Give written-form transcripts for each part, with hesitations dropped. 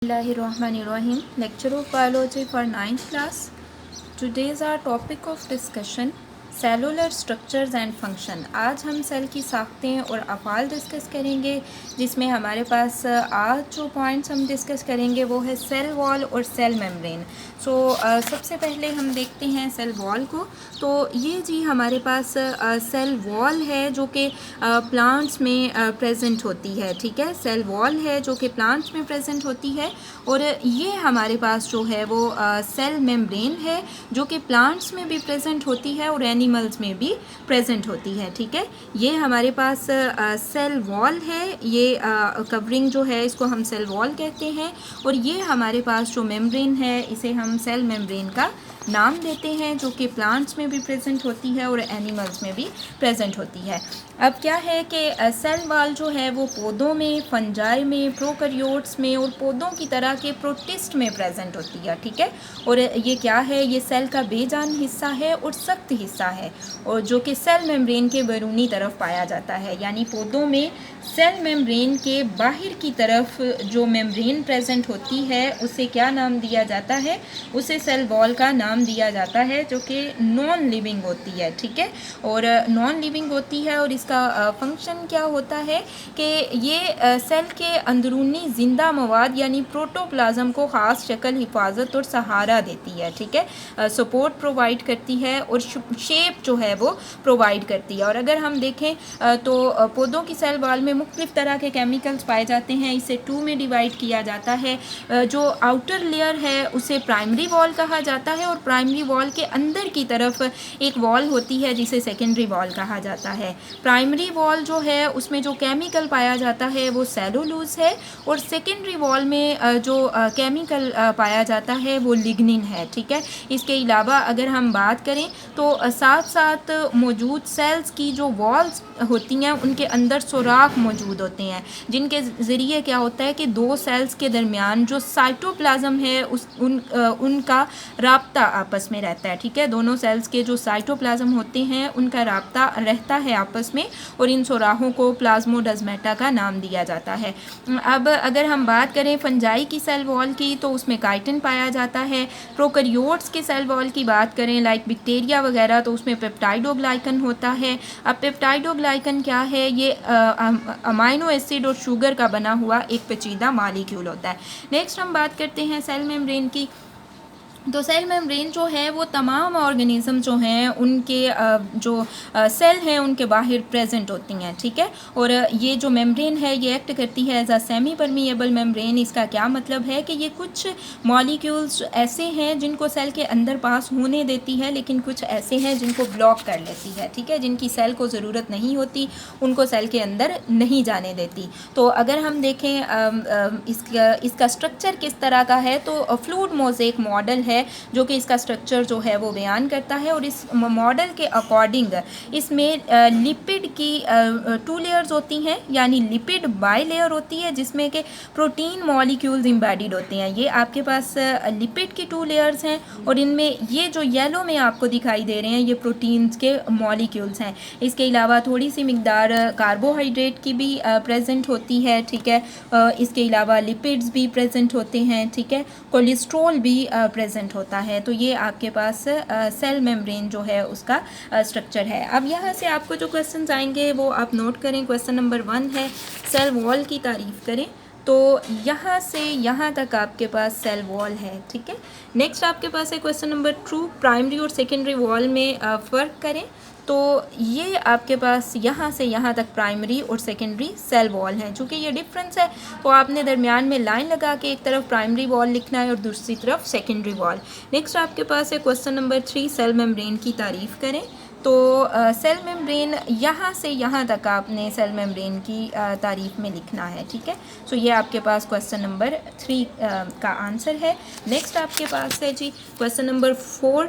Bismillahirrahmanirrahim. Lecture of Biology for 9th class. Today's our topic of discussion cellular structures and function. आज हम cell की साख्तें और अफ़ाल discuss करेंगे, जिसमें हमारे पास आज जो पॉइंट्स हम डिस्कस करेंगे वो है सेल वॉल और सेल मेम्ब्रेन। सबसे पहले हम देखते हैं सेल वॉल को। तो ये जी हमारे पास सेल वॉल है जो कि प्लांट्स में प्रेजेंट होती है, ठीक है। सेल वॉल है जो कि प्लांट्स में प्रेजेंट होती है, और ये हमारे पास जो है वो सेल मेम्ब्रेन है जो कि प्लांट्स में भी प्रेजेंट होती है और एनिमल्स में भी प्रेजेंट होती है, ठीक है। ये हमारे पास सेल वॉल है, ये कवरिंग जो है इसको हम सेल वॉल कहते हैं, और ये हमारे पास जो मेम्ब्रेन है इसे हम सेल मेम्ब्रेन का नाम देते हैं, जो कि प्लांट्स में भी प्रेजेंट होती है और एनिमल्स में भी प्रेजेंट होती है। अब क्या है कि सेल वॉल जो है वो पौधों में, फंजाई में, प्रोकैरियोट्स में और पौधों की तरह के प्रोटिस्ट में प्रेजेंट होती है, ठीक है। और ये क्या है, ये सेल का बेजान हिस्सा है और सख्त हिस्सा है, और जो कि सेल मेम्ब्रेन के बैरूनी तरफ पाया जाता है। यानी पौधों में सेल मेम्ब्रेन के बाहर की तरफ जो मेम्ब्रेन प्रेजेंट होती है उसे क्या नाम दिया जाता है, उसे सेल वॉल का नाम दिया जाता है, जो कि नॉन लिविंग होती है, ठीक है। और नॉन लिविंग होती है, और इसका फंक्शन क्या होता है कि ये सेल के अंदरूनी ज़िंदा मवाद यानी प्रोटोप्लाज्म को ख़ास शक्ल, हिफाजत और सहारा देती है, ठीक है। सपोर्ट प्रोवाइड करती है और शेप जो है वो प्रोवाइड करती है। और अगर हम देखें तो पौधों की सेल वॉल में मुख्तलिफ तरह के केमिकल्स पाए जाते हैं। इसे 2 में डिवाइड किया जाता है। जो आउटर लेयर है उसे प्राइमरी वॉल कहा जाता है, और प्राइमरी वॉल के अंदर की तरफ एक वॉल होती है जिसे सेकेंडरी वॉल कहा जाता है। प्राइमरी वॉल जो है उसमें जो केमिकल पाया जाता है वो सेलुलोज है, और सेकेंडरी वॉल में जो केमिकल पाया जाता है वो लिग्निन है, ठीक है। इसके अलावा अगर हम बात करें तो साथ साथ मौजूद सेल्स की जो वॉल्स होती हैं उनके अंदर सुराख मौजूद होते हैं, जिनके ज़रिए क्या होता है कि दो सेल्स के दरमियान जो साइटोप्लाज्म है उनका राब्ता आपस में रहता है, ठीक है। दोनों सेल्स के जो साइटोप्लाज्म होते हैं उनका राब्ता रहता है आपस में, और इन सुराखों को प्लाज्मोडेस्माटा का नाम दिया जाता है। अब अगर हम बात करें फंजाई की सेल वॉल की तो उसमें काइटिन पाया जाता है। प्रोकैरियोट्स के सेल वॉल की बात करें लाइक बैक्टीरिया वगैरह तो उसमें पेप्टाइडोग्लाइकन होता है। अब पेप्टाइडोग्लाइकन क्या है, ये अमाइनो एसिड और शुगर का बना हुआ एक पेचीदा मालिक्यूल होता है। नेक्स्ट हम बात करते हैं सेल मेम्ब्रेन की। तो सेल मेम्ब्रेन जो है वो तमाम ऑर्गेनिज्म जो हैं उनके जो सेल हैं उनके बाहर प्रेजेंट होती हैं, ठीक है। और ये जो मेम्ब्रेन है ये एक्ट करती है as a semi permeable membrane. इसका क्या मतलब है कि ये कुछ मॉलिक्यूल्स ऐसे हैं जिनको सेल के अंदर पास होने देती है, लेकिन कुछ ऐसे हैं जिनको ब्लॉक कर लेती है, ठीक है। जिनकी सेल को ज़रूरत नहीं होती उनको सेल के अंदर नहीं जाने देती। तो अगर हम देखें इसका स्ट्रक्चर किस तरह का है, तो फ्लूइड मोज़ेक मॉडल है जो कि इसका स्ट्रक्चर जो है वो बयान करता है। और इस मॉडल के अकॉर्डिंग इसमें लिपिड की 2 लेयर्स होती हैं, यानी लिपिड बाई लेयर होती है जिसमें के प्रोटीन मॉलिक्यूल्स एम्बेडेड होते हैं। ये आपके पास लिपिड की 2 लेयर्स हैं, और इनमें ये जो येलो में आपको दिखाई दे रहे हैं ये प्रोटीन्स के मॉलिक्यूल्स हैं। इसके अलावा थोड़ी सी मिकदार कार्बोहाइड्रेट की भी प्रेजेंट होती है, ठीक है। इसके अलावा लिपिड्स भी प्रेजेंट होते हैं, ठीक है। कोलेस्ट्रॉल भी प्रेजेंट होता है। तो ये आपके पास सेल मेम्ब्रेन जो है उसका स्ट्रक्चर है। अब यहाँ से आपको जो क्वेश्चंस आएंगे वो आप नोट करें। क्वेश्चन नंबर 1 है सेल वॉल की तारीफ़ करें। तो यहाँ से यहाँ तक आपके पास सेल वॉल है, ठीक है। नेक्स्ट आपके पास है क्वेश्चन नंबर 2 प्राइमरी और सेकेंडरी वॉल में फ़र्क करें। तो ये आपके पास यहाँ से यहाँ तक प्राइमरी और सेकेंडरी सेल वॉल हैं। चूँकि ये डिफरेंस है तो आपने दरमियान में लाइन लगा के एक तरफ प्राइमरी वॉल लिखना है और दूसरी तरफ सेकेंडरी वॉल। नेक्स्ट आपके पास है क्वेश्चन नंबर 3 सेल मेम्ब्रेन की तारीफ़ करें। तो सेल मेम्ब्रेन यहाँ से यहाँ तक आपने सेल मेम्ब्रेन की तारीफ़ में लिखना है, ठीक है। सो ये आपके पास क्वेश्चन नंबर 3 का आंसर है। नेक्स्ट आपके पास है जी question number 4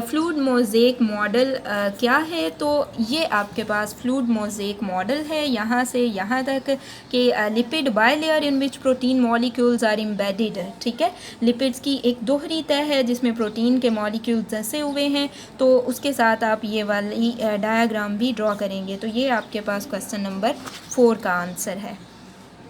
fluid mosaic model क्या है। तो ये आपके पास फ्लूइड मोज़ेक मॉडल है यहाँ से यहाँ तक कि lipid bi layer in which protein molecules are embedded, ठीक है। लिपिड्स की एक दोहरी तह है जिसमें प्रोटीन के मॉलिक्यूल्स जैसे हुए हैं, तो उसके साथ आप ये वाली डायग्राम भी ड्रॉ करेंगे। तो ये आपके पास क्वेश्चन नंबर 4 का आंसर है।